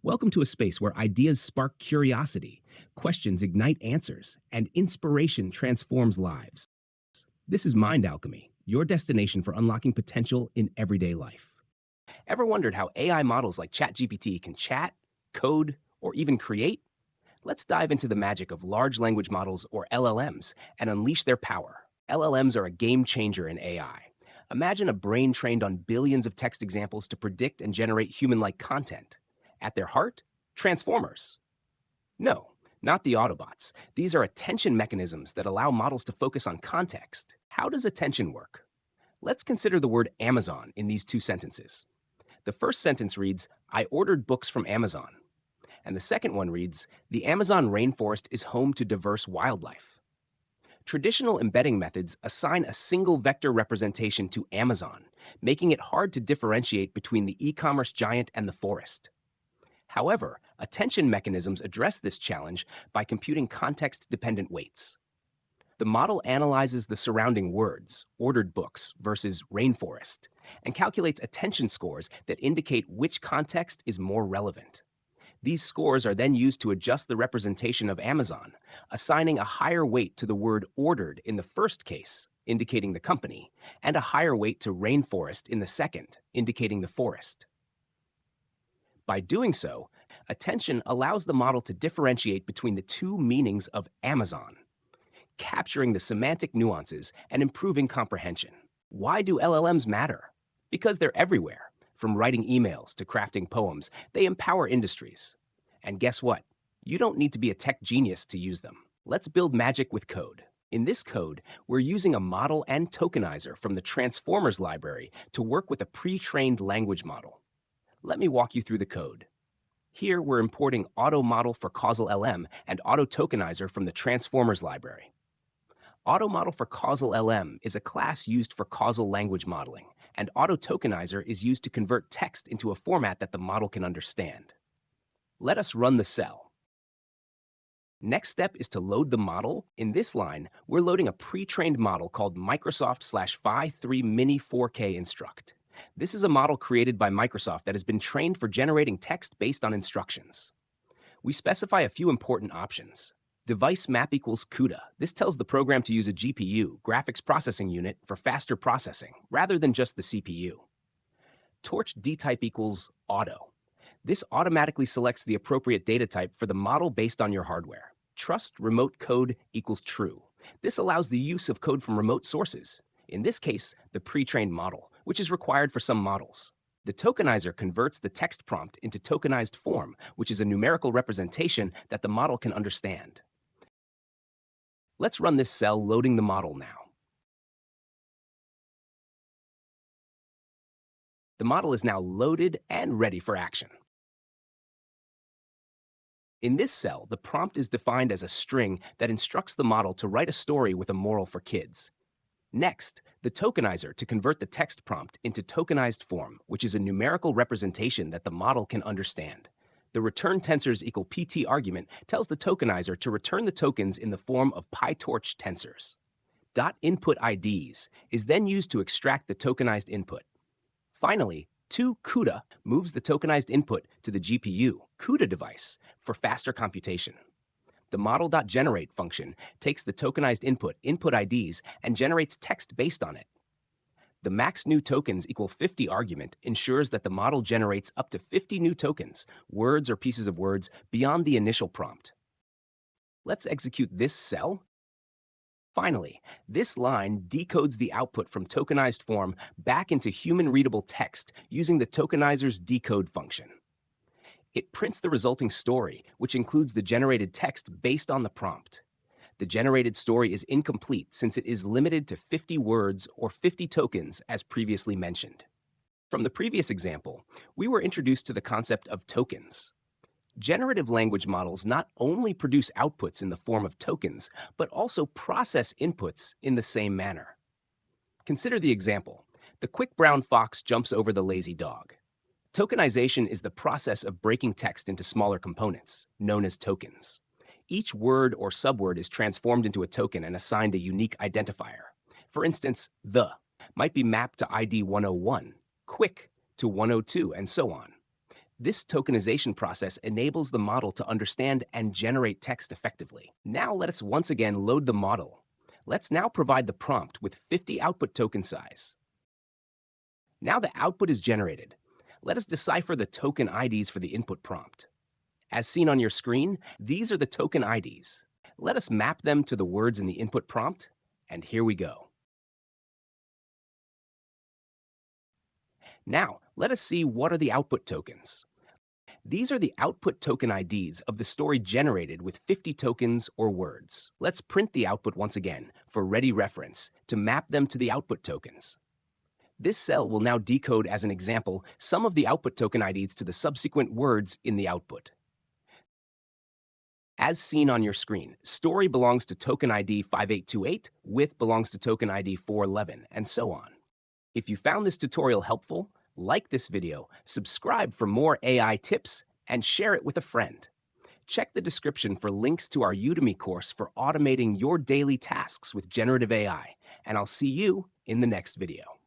Welcome to a space where ideas spark curiosity, questions ignite answers, and inspiration transforms lives. This is Mind Alchemy, your destination for unlocking potential in everyday life. Ever wondered how AI models like ChatGPT can chat, code, or even create? Let's dive into the magic of large language models, or LLMs, and unleash their power. LLMs are a game changer in AI. Imagine a brain trained on billions of text examples to predict and generate human-like content. At their heart, transformers. No, not the Autobots. These are attention mechanisms that allow models to focus on context. How does attention work? Let's consider the word Amazon in these two sentences. The first sentence reads, "I ordered books from Amazon." And the second one reads, "The Amazon rainforest is home to diverse wildlife." Traditional embedding methods assign a single vector representation to Amazon, making it hard to differentiate between the e-commerce giant and the forest. However, attention mechanisms address this challenge by computing context-dependent weights. The model analyzes the surrounding words, ordered books versus rainforest, and calculates attention scores that indicate which context is more relevant. These scores are then used to adjust the representation of Amazon, assigning a higher weight to the word ordered in the first case, indicating the company, and a higher weight to rainforest in the second, indicating the forest. By doing so, attention allows the model to differentiate between the two meanings of Amazon, capturing the semantic nuances and improving comprehension. Why do LLMs matter? Because they're everywhere. From writing emails to crafting poems, they empower industries. And guess what? You don't need to be a tech genius to use them. Let's build magic with code. In this code, we're using a model and tokenizer from the Transformers library to work with a pre-trained language model. Let me walk you through the code. Here, we're importing AutoModel for Causal LM and AutoTokenizer from the Transformers library. AutoModel for Causal LM is a class used for causal language modeling, and AutoTokenizer is used to convert text into a format that the model can understand. Let us run the cell. Next step is to load the model. In this line, we're loading a pre-trained model called Microsoft/Phi3 Mini 4K Instruct. This is a model created by Microsoft that has been trained for generating text based on instructions. We specify a few important options. Device map equals CUDA. This tells the program to use a GPU, graphics processing unit, for faster processing, rather than just the CPU. Torch dtype equals auto. This automatically selects the appropriate data type for the model based on your hardware. Trust remote code equals true. This allows the use of code from remote sources. In this case, the pre-trained model, which is required for some models. The tokenizer converts the text prompt into tokenized form, which is a numerical representation that the model can understand. Let's run this cell loading the model now. The model is now loaded and ready for action. In this cell, the prompt is defined as a string that instructs the model to write a story with a moral for kids. Next, the tokenizer to convert the text prompt into tokenized form, which is a numerical representation that the model can understand. The return tensors equal PT argument tells the tokenizer to return the tokens in the form of PyTorch tensors. .input IDs is then used to extract the tokenized input. Finally, CUDA moves the tokenized input to the GPU CUDA device for faster computation. The model.generate function takes the tokenized input IDs and generates text based on it. The max new tokens equal 50 argument ensures that the model generates up to 50 new tokens, words or pieces of words, beyond the initial prompt. Let's execute this cell. Finally, this line decodes the output from tokenized form back into human-readable text using the tokenizer's decode function. It prints the resulting story, which includes the generated text based on the prompt. The generated story is incomplete since it is limited to 50 words or 50 tokens, as previously mentioned. From the previous example, we were introduced to the concept of tokens. Generative language models not only produce outputs in the form of tokens, but also process inputs in the same manner. Consider the example. The quick brown fox jumps over the lazy dog. Tokenization is the process of breaking text into smaller components, known as tokens. Each word or subword is transformed into a token and assigned a unique identifier. For instance, the might be mapped to ID 101, quick to 102, and so on. This tokenization process enables the model to understand and generate text effectively. Now let us once again load the model. Let's now provide the prompt with 50 output token size. Now the output is generated. Let us decipher the token IDs for the input prompt. As seen on your screen, these are the token IDs. Let us map them to the words in the input prompt, and here we go. Now, let us see what are the output tokens. These are the output token IDs of the story generated with 50 tokens or words. Let's print the output once again for ready reference to map them to the output tokens. This cell will now decode as an example some of the output token IDs to the subsequent words in the output. As seen on your screen, story belongs to token ID 5828, with belongs to token ID 411, and so on. If you found this tutorial helpful, like this video, subscribe for more AI tips, and share it with a friend. Check the description for links to our Udemy course for automating your daily tasks with generative AI, and I'll see you in the next video.